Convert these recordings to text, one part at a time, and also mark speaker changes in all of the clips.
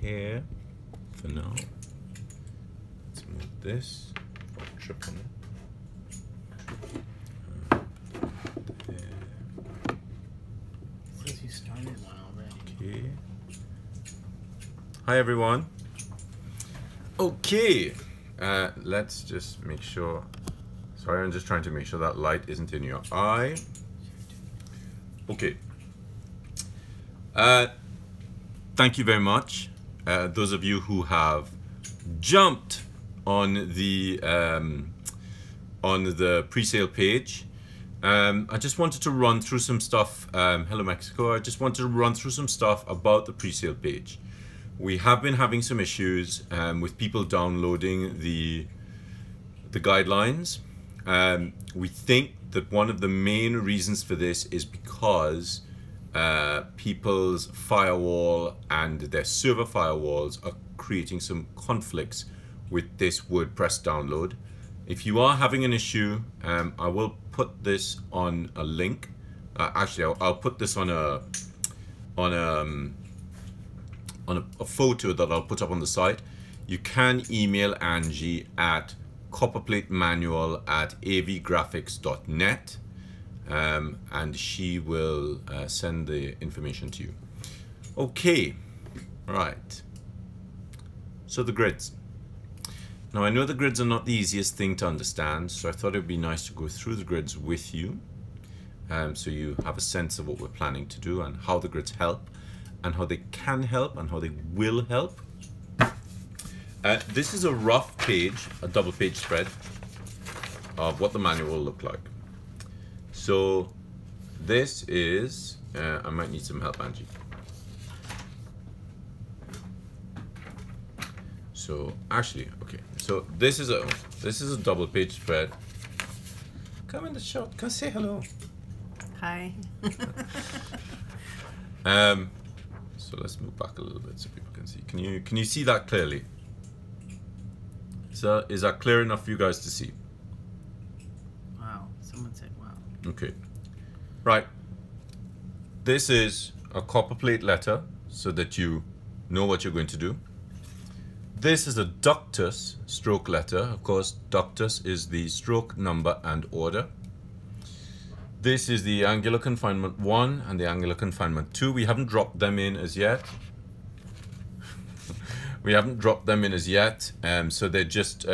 Speaker 1: here for now. Let's move this. Oh, trip on it.
Speaker 2: Says you started one already.
Speaker 1: Okay. Hi everyone. Okay. Let's just make sure. Sorry, I'm just trying to make sure that light isn't in your eye. Okay. Thank you very much. Those of you who have jumped on the pre-sale page. I just wanted to run through some stuff. Hello Mexico. I just wanted to run through some stuff about the pre-sale page. We have been having some issues with people downloading the guidelines. We think that one of the main reasons for this is because people's firewall and their server firewalls are creating some conflicts with this WordPress download. If you are having an issue, I will put this on a link. Actually, I'll put this on a photo that I'll put up on the site. You can email Angie at copperplatemanual@avgraphics.net, and she will send the information to you. Okay, right. So the grids. Now I know the grids are not the easiest thing to understand, so I thought it would be nice to go through the grids with you, so you have a sense of what we're planning to do and how the grids help, and how they can help, and how they will help. This is a rough page, a double page spread of what the manual will look like. So this is, I might need some help, Angie. So actually, okay. So this is a double page spread. Come in the shot. Come say hello.
Speaker 3: Hi.
Speaker 1: So let's move back a little bit so people can see. Can you see that clearly? So is that clear enough for you guys to see?
Speaker 2: Wow. Someone said wow.
Speaker 1: Okay. Right. This is a copperplate letter so that you know what you're going to do. This is a ductus stroke letter. Of course, ductus is the stroke number and order. This is the angular confinement 1 and the angular confinement 2. We haven't dropped them in as yet. So they're just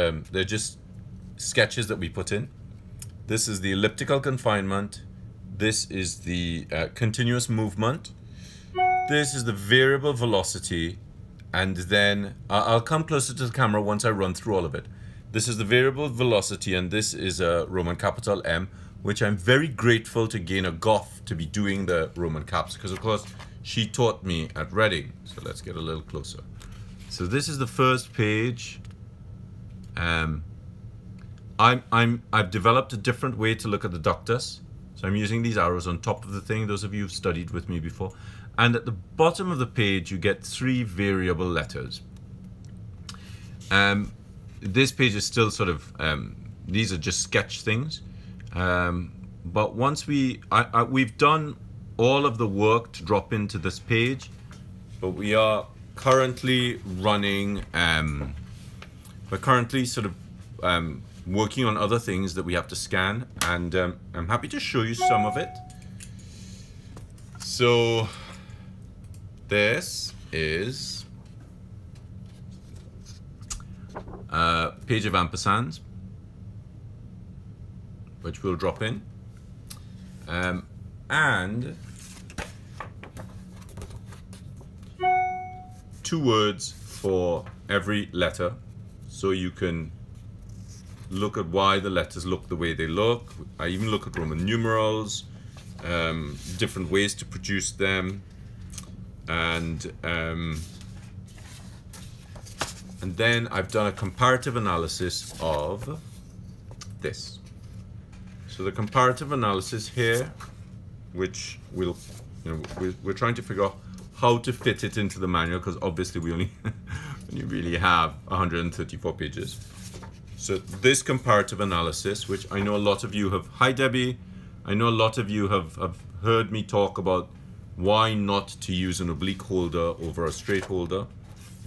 Speaker 1: sketches that we put in. This is the elliptical confinement. This is the continuous movement. This is the variable velocity. And then I'll come closer to the camera once I run through all of it. This is the variable velocity, and this is a Roman capital M, which I'm very grateful to Gaina Goff to be doing the Roman caps, because of course she taught me at Reading. So let's get a little closer. So this is the first page. I've developed a different way to look at the ductus. So I'm using these arrows on top of the thing, those of you who've studied with me before. And at the bottom of the page, you get 3 variable letters. This page is still sort of, these are just sketch things. But once we've done all of the work to drop into this page, but we are currently running, we're currently sort of working on other things that we have to scan, and I'm happy to show you some of it. So this is a page of ampersands, which we'll drop in, and 2 words for every letter, so you can look at why the letters look the way they look. I even look at Roman numerals, different ways to produce them, and then I've done a comparative analysis of this. So the comparative analysis here, which we're trying to figure out how to fit it into the manual, because obviously we only really have 134 pages. So this comparative analysis, which I know a lot of you have, hi Debbie, I know a lot of you have heard me talk about why not to use an oblique holder over a straight holder.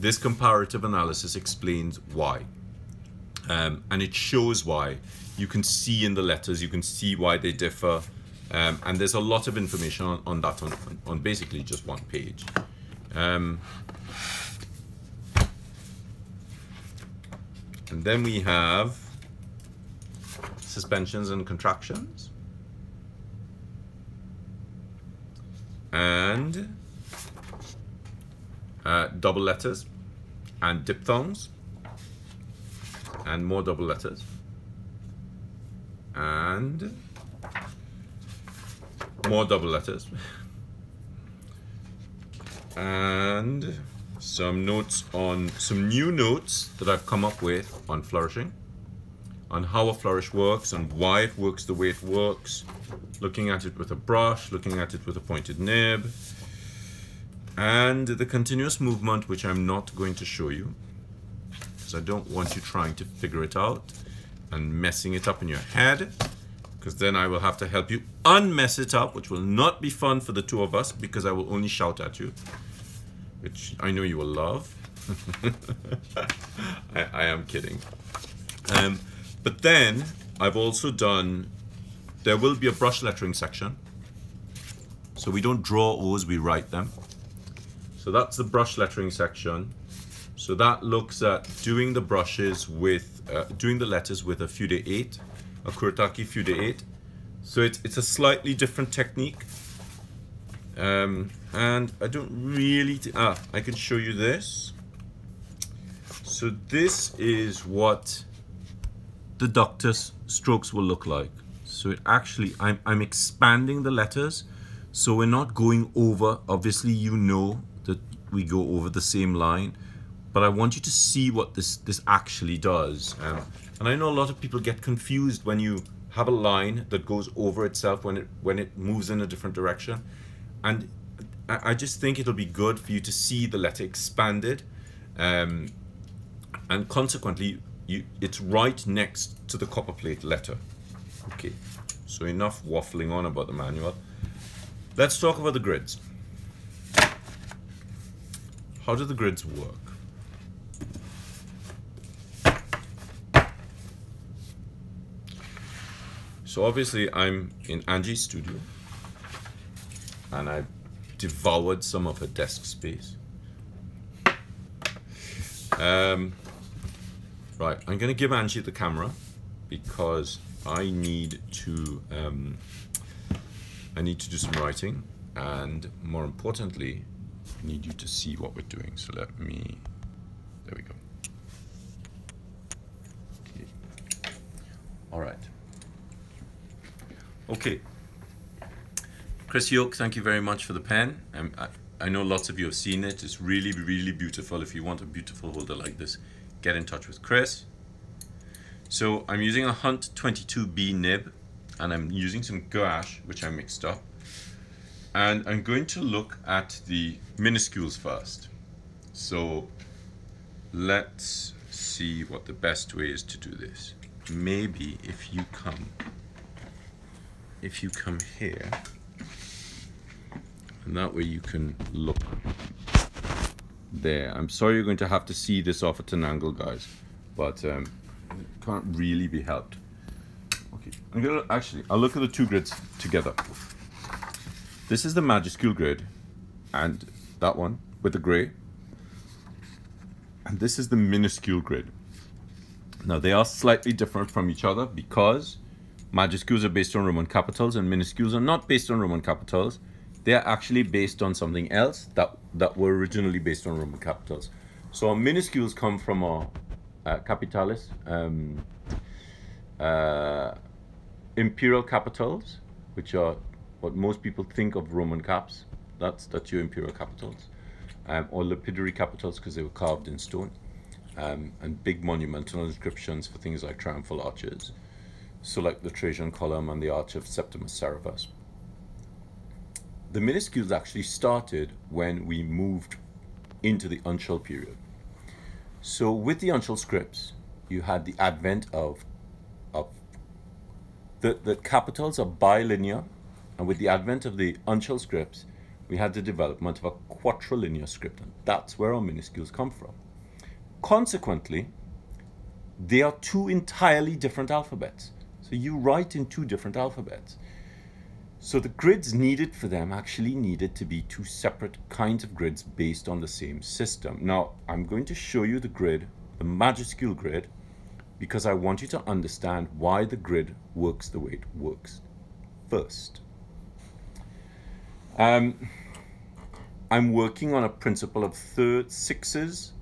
Speaker 1: this comparative analysis explains why. And it shows why. You can see in the letters, you can see why they differ. And there's a lot of information on that on basically just one page. And then we have suspensions and contractions. And double letters and diphthongs. And more double letters. And more double letters. And some notes on some new notes that I've come up with on flourishing, on how a flourish works and why it works the way it works, looking at it with a brush, looking at it with a pointed nib, and the continuous movement, which I'm not going to show you because I don't want you trying to figure it out and messing it up in your head, because then I will have to help you unmess it up, which will not be fun for the two of us because I will only shout at you, which I know you will love. I am kidding. But then I've also done, there will be a brush lettering section. So we don't draw O's, we write them. So that's the brush lettering section. So that looks at doing the brushes with, doing the letters with a Fude 8, a Kuretake Fude 8. So it's a slightly different technique. And I don't really, I can show you this. So this is what the doctor's strokes will look like. So it actually, I'm expanding the letters. So we're not going over, obviously you know that we go over the same line, but I want you to see what this actually does. And I know a lot of people get confused when you have a line that goes over itself when it moves in a different direction. And I just think it'll be good for you to see the letter expanded, and consequently it's right next to the copperplate letter. Okay, so enough waffling on about the manual. Let's talk about the grids. How do the grids work? So obviously I'm in Angie's studio and I've devoured some of her desk space. Right, I'm going to give Angie the camera because I need to do some writing, and more importantly, I need you to see what we're doing. So let me, there we go. Okay. All right. Okay. Chris Yoke, thank you very much for the pen. I know lots of you have seen it. It's really, really beautiful. If you want a beautiful holder like this, get in touch with Chris. So I'm using a Hunt 22B nib, and I'm using some gouache, which I mixed up. And I'm going to look at the minuscules first. So let's see what the best way is to do this. Maybe if you come here, and that way you can look there. I'm sorry you're going to have to see this off at an angle, guys, but it can't really be helped. Okay, I'll look at the two grids together. This is the majuscule grid, and that one with the gray. And this is the minuscule grid. Now they are slightly different from each other because majuscules are based on Roman capitals and minuscules are not based on Roman capitals. They are actually based on something else that were originally based on Roman capitals. So our minuscules come from our capitalis, imperial capitals, which are what most people think of Roman caps. That's your imperial capitals, or lapidary capitals because they were carved in stone, and big monumental inscriptions for things like triumphal arches, so like the Trajan column and the Arch of Septimus Severus. The minuscules actually started when we moved into the uncial period. So with the uncial scripts, you had the advent of the capitals are bilinear, and with the advent of the uncial scripts, we had the development of a quadrilinear script, and that's where our minuscules come from. Consequently, they are two entirely different alphabets. So you write in two different alphabets. So the grids needed for them actually needed to be two separate kinds of grids based on the same system. Now, I'm going to show you the grid, the majuscule grid, because I want you to understand why the grid works the way it works first. I'm working on a principle of sixths,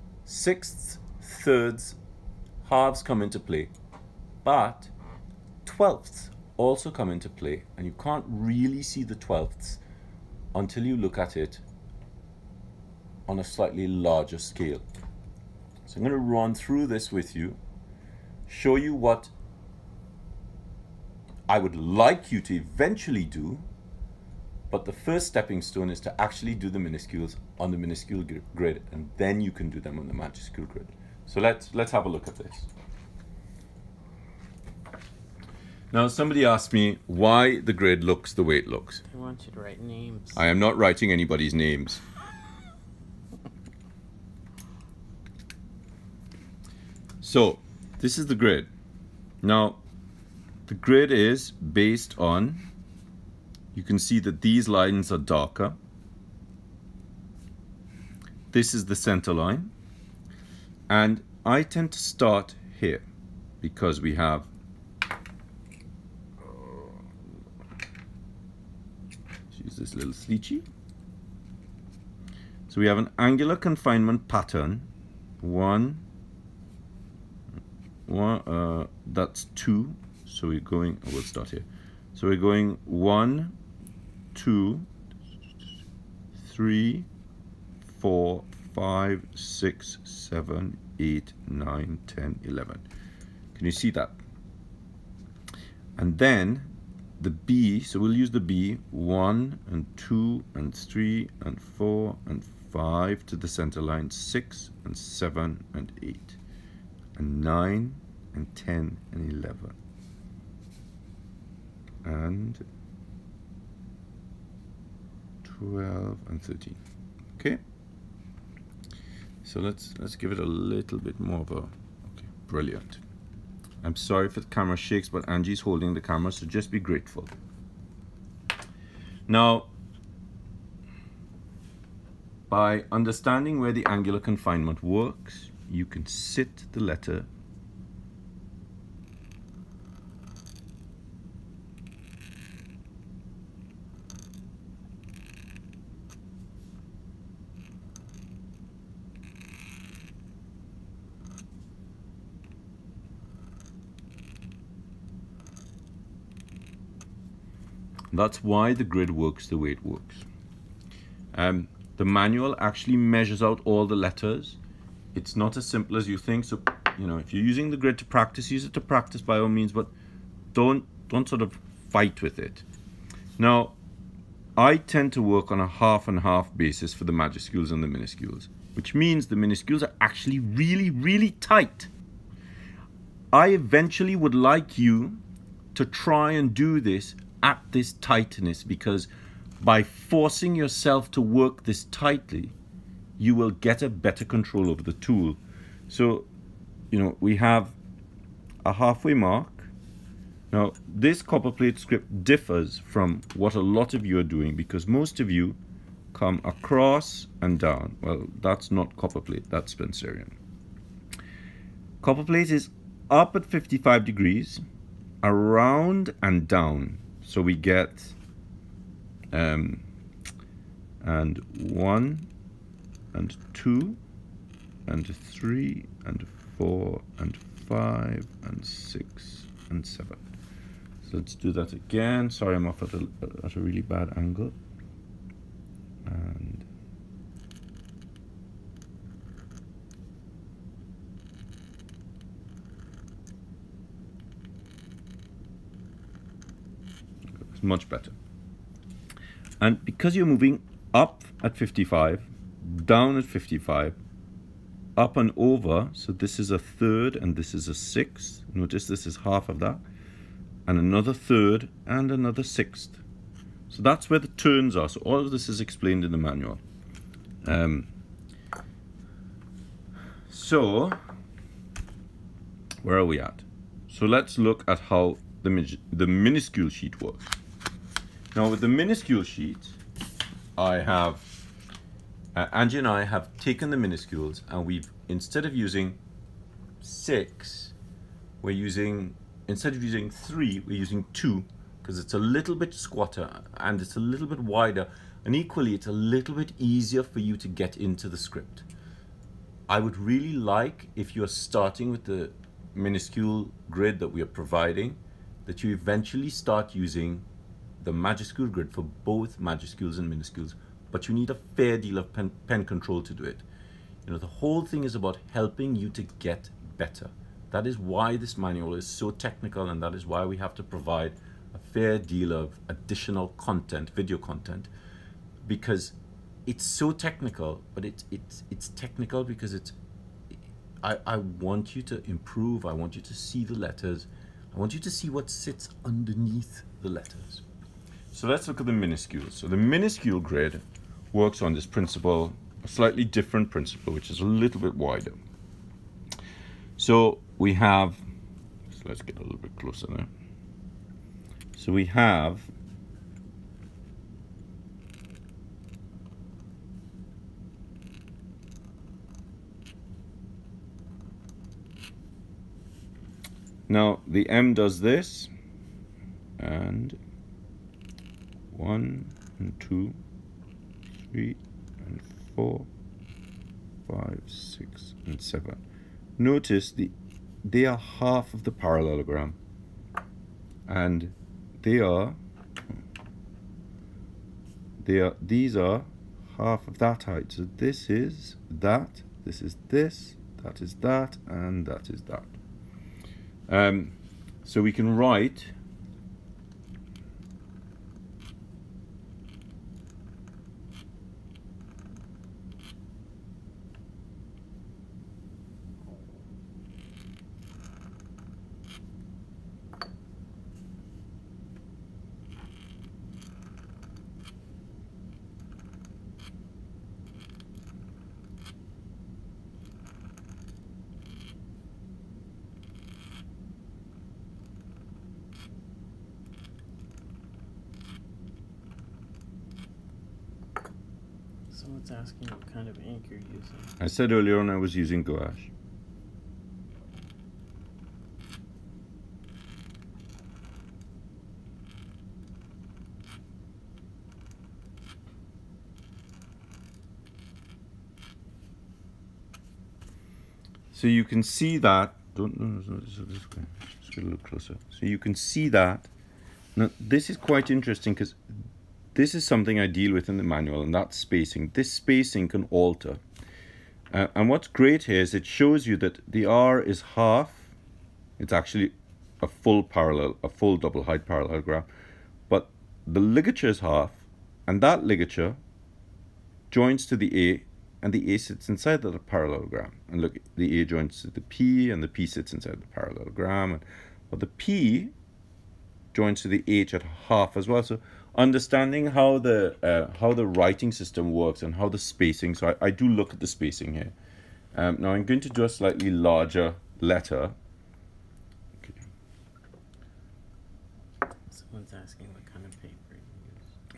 Speaker 1: thirds, halves come into play, but twelfths also come into play, and you can't really see the twelfths until you look at it on a slightly larger scale. So I'm going to run through this with you, show you what I would like you to eventually do, but the first stepping stone is to actually do the minuscules on the minuscule grid, and then you can do them on the majuscule grid. So let's have a look at this. Now, somebody asked me why the grid looks the way it looks.
Speaker 2: I want you to write names.
Speaker 1: I am not writing anybody's names. So, this is the grid. Now, the grid is based on, you can see that these lines are darker. This is the center line. And I tend to start here because we have use this little sleechy. So we have an angular confinement pattern. That's 2. So we're going, we'll start here. So we're going 1, 2, 3, 4, 5, 6, 7, 8, 9, 10, 11. Can you see that? And then the B, so we'll use the B, 1 and 2 and 3 and 4 and 5 to the center line, 6 and 7 and 8 and 9 and 10 and 11 and 12 and 13. Okay, so let's give it a little bit more of a, okay, brilliant. I'm sorry if the camera shakes, but Angie's holding the camera, so just be grateful. Now, by understanding where the angular confinement works, you can sit the letter That's why the grid works the way it works. The manual actually measures out all the letters. It's not as simple as you think. So, you know, if you're using the grid to practice, use it to practice by all means, but don't sort of fight with it. Now, I tend to work on a half and half basis for the majuscules and the minuscules, which means the minuscules are actually really, really tight. I eventually would like you to try and do this at this tightness, because by forcing yourself to work this tightly, you will get a better control over the tool. So, you know, we have a halfway mark. Now, this copperplate script differs from what a lot of you are doing, because most of you come across and down. Well, that's not copperplate, that's Spencerian. Copperplate is up at 55 degrees, around and down. So we get and 1 and 2 and 3 and 4 and 5 and 6 and 7. So let's do that again. Sorry, I'm off at a really bad angle. And it's much better. And because you're moving up at 55, down at 55, up and over, so this is a third and this is a sixth. Notice this is half of that, and another third and another sixth. So that's where the turns are. So all of this is explained in the manual. So where are we at? So let's look at how the minuscule sheet works. Now with the minuscule sheet, I have Angie and I have taken the minuscules, and we've, instead of using 6, instead of using 3, we're using 2, because it's a little bit squatter and it's a little bit wider, and equally it's a little bit easier for you to get into the script. I would really like, if you're starting with the minuscule grid that we are providing, that you eventually start using the majuscule grid for both majuscules and minuscules, but you need a fair deal of pen control to do it. You know, the whole thing is about helping you to get better. That is why this manual is so technical, and that is why we have to provide a fair deal of additional content, video content, because it's so technical, but it's technical because I want you to improve. I want you to see the letters. I want you to see what sits underneath the letters. So let's look at the minuscules. So the minuscule grid works on this principle, a slightly different principle, which is a little bit wider. So we have, so let's get a little bit closer there. So we have now the M does this, and 1 and 2, 3 and 4, 5, 6 and 7. Notice they are half of the parallelogram, and these are half of that height. So this is that, this is this, that is that, and that is that. So we can write
Speaker 2: Someone's asking what kind of ink you're using.
Speaker 1: I said earlier on I was using gouache. So you can see that, just get a little closer. So you can see that. Now this is quite interesting because this is something I deal with in the manual, and that's spacing. This spacing can alter. And what's great here is it shows you that the R is half. It's actually a full double height parallelogram. But the ligature is half, and that ligature joins to the A, and the A sits inside the parallelogram. And look, the A joins to the P, and the P sits inside the parallelogram. But the P joins to the H at half as well. So understanding how the writing system works and how the spacing, so I do look at the spacing here. Now I'm going to do a slightly larger letter. Okay.
Speaker 2: Someone's asking what kind of paper you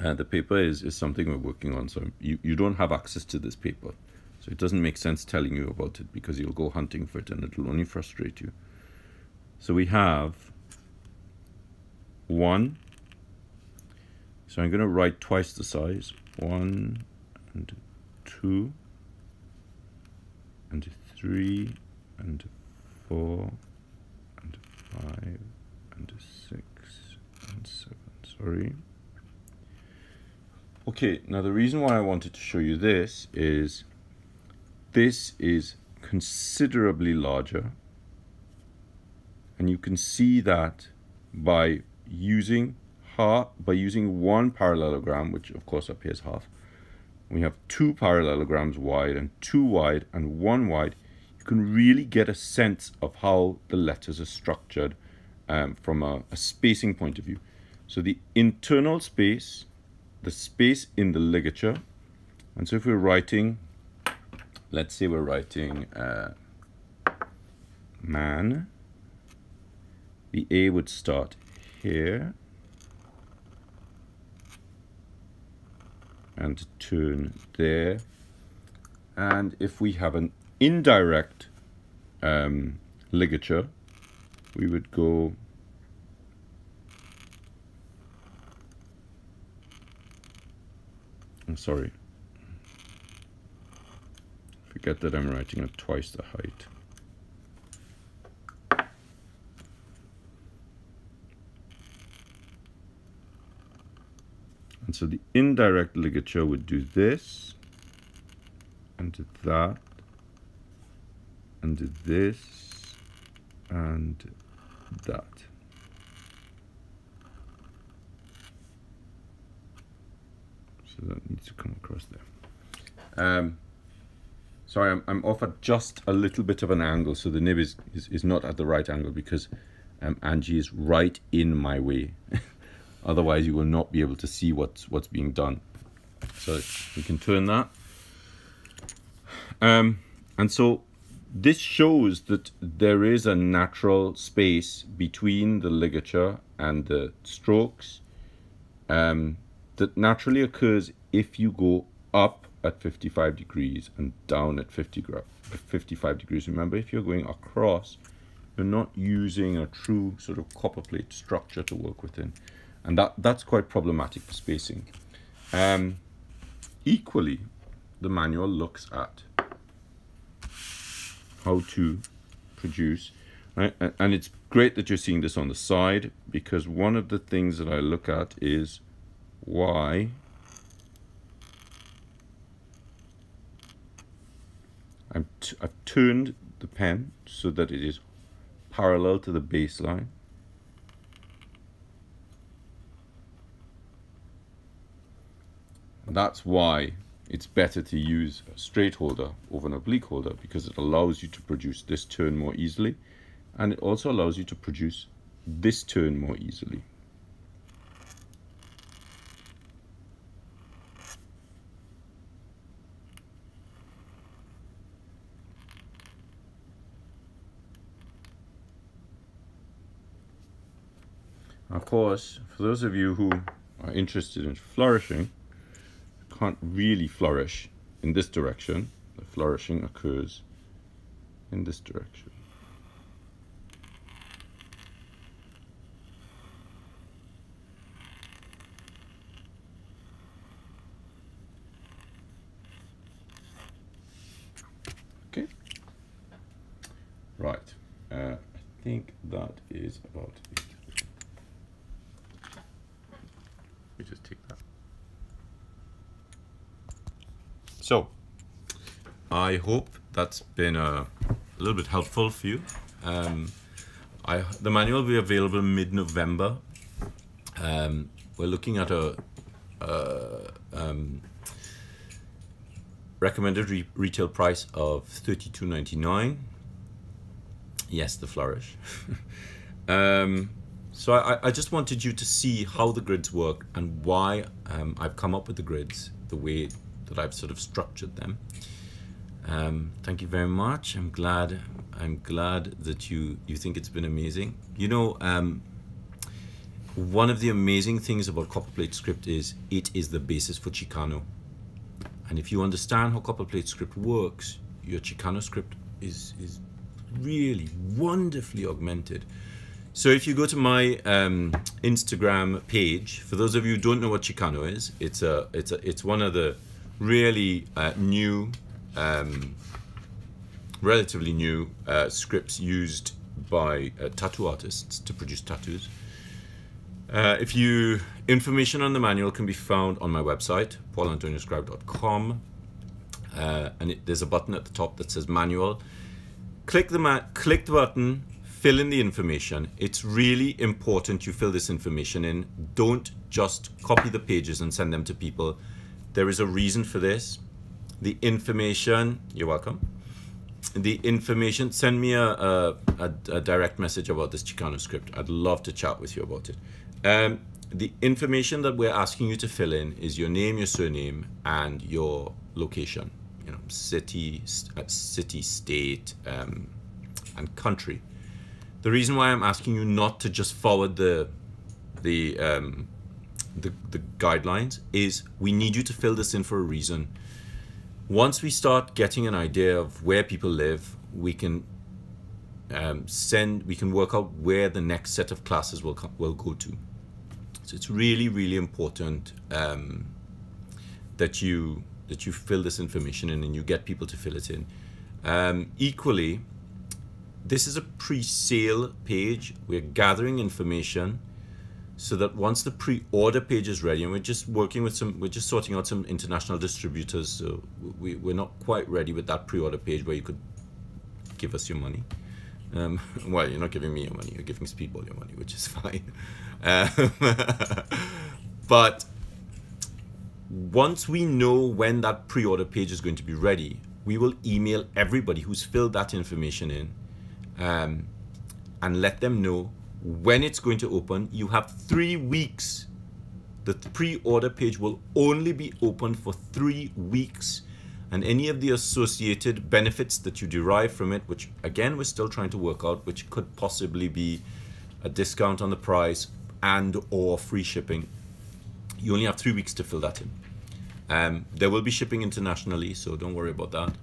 Speaker 2: use.
Speaker 1: The paper is something we're working on, so you don't have access to this paper. So it doesn't make sense telling you about it because you'll go hunting for it and it'll only frustrate you. So we have 1. So I'm going to write twice the size, 1 and 2 and 3 and 4 and 5 and 6 and 7, sorry. Okay, now the reason why I wanted to show you this is considerably larger, and you can see that by using one parallelogram, which of course up here is half. We have 2 parallelograms wide and 2 wide and 1 wide. You can really get a sense of how the letters are structured from a spacing point of view. So the internal space the space in the ligature. And so if we're writing, let's say we're writing man, the A would start here and turn there. And if we have an indirect ligature, we would go I'm sorry, forget that I'm writing at twice the height. And so the indirect ligature would do this, and do that, and do this, and that. So that needs to come across there. Sorry, I'm off at just a little bit of an angle, so the nib is not at the right angle because Angie is right in my way. Otherwise, you will not be able to see what's being done. So we can turn that. And so this shows that there is a natural space between the ligature and the strokes that naturally occurs if you go up at 55 degrees and down at 55 degrees. Remember, if you're going across, you're not using a true sort of copper plate structure to work within. And that's quite problematic for spacing. Equally, the manual looks at how to produce, right? And it's great that you're seeing this on the side, because one of the things that I look at is why I've turned the pen so that it is parallel to the baseline. That's why it's better to use a straight holder over an oblique holder, because it allows you to produce this turn more easily, and it also allows you to produce this turn more easily. Of course, for those of you who are interested in flourishing, can't really flourish in this direction. The flourishing occurs in this direction. Okay. Right. I think that is about it. We just take that. So, I hope that's been a little bit helpful for you. The manual will be available mid-November. We're looking at a recommended retail price of $32.99. Yes, the flourish. So I just wanted you to see how the grids work and why I've come up with the grids the way that I've sort of structured them. Thank you very much. I'm glad that you think it's been amazing. You know, one of the amazing things about copperplate script is it is the basis for Chicano. And if you understand how copperplate script works, your Chicano script is really wonderfully augmented. So if you go to my Instagram page, for those of you who don't know what Chicano is, it's one of the really new, relatively new scripts used by tattoo artists to produce tattoos. Information on the manual can be found on my website, paulantonioscribe.com, and there's a button at the top that says manual. Click the button, fill in the information. It's really important you fill this information in. Don't just copy the pages and send them to people. There is a reason for this. The information, you're welcome. The information, send me a direct message about this Chicano script. I'd love to chat with you about it. the information that we're asking you to fill in is your name, your surname, and your location. You know, city, state, and country. The reason why I'm asking you not to just forward the guidelines is we need you to fill this in for a reason. Once we start getting an idea of where people live, we can work out where the next set of classes will go to. So it's really, really important that you fill this information in and you get people to fill it in. Equally, this is a pre-sale page. We're gathering information so that once the pre-order page is ready, and we're just sorting out some international distributors, so we're not quite ready with that pre-order page where you could give us your money. Well, you're not giving me your money, you're giving Speedball your money, which is fine. But once we know when that pre-order page is going to be ready, we will email everybody who's filled that information in and let them know when it's going to open. You have 3 weeks. The pre-order page will only be open for 3 weeks, and any of the associated benefits that you derive from it, which again we're still trying to work out, which could possibly be a discount on the price and or free shipping, you only have 3 weeks to fill that in. There will be shipping internationally, so don't worry about that.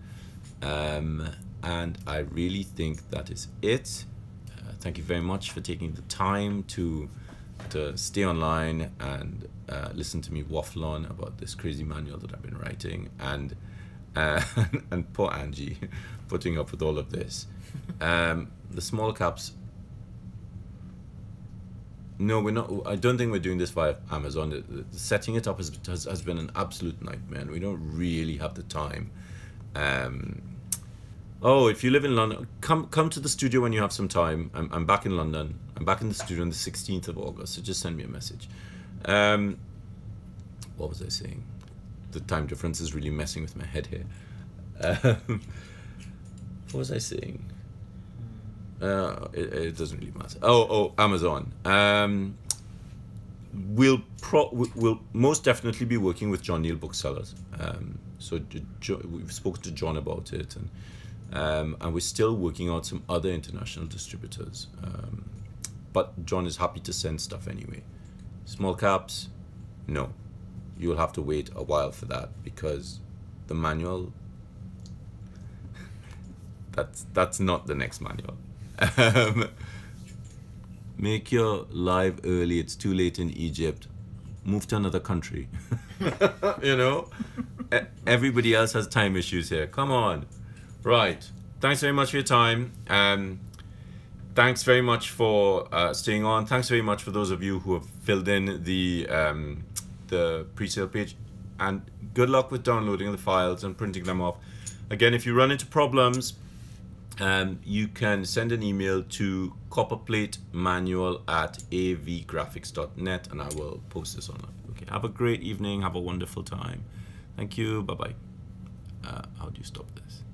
Speaker 1: And I really think that is it. Thank you very much for taking the time to stay online and listen to me waffle on about this crazy manual that I've been writing, and poor Angie putting up with all of this. The small caps. No, we're not. I don't think we're doing this via Amazon. Setting it up has been an absolute nightmare. We don't really have the time. Oh, if you live in London, come to the studio when you have some time. I'm back in London. I'm back in the studio on the 16th of August, so just send me a message. What was I saying? The time difference is really messing with my head here. What was I saying? It doesn't really matter. Oh, Amazon. We'll most definitely be working with John Neal Booksellers. So we've spoken to John about it, and we're still working out some other international distributors. But John is happy to send stuff anyway. Small caps, no. You'll have to wait a while for that, because the manual, that's not the next manual. Make your live early. It's too late in Egypt. Move to another country. You know, everybody else has time issues here. Come on. Right. Thanks very much for your time. Thanks very much for staying on. Thanks very much for those of you who have filled in the pre-sale page, and good luck with downloading the files and printing them off. Again, if you run into problems, you can send an email to copperplatemanual@avgraphics.net, and I will post this online. Okay, have a great evening. Have a wonderful time. Thank you. Bye-bye. How do you stop this?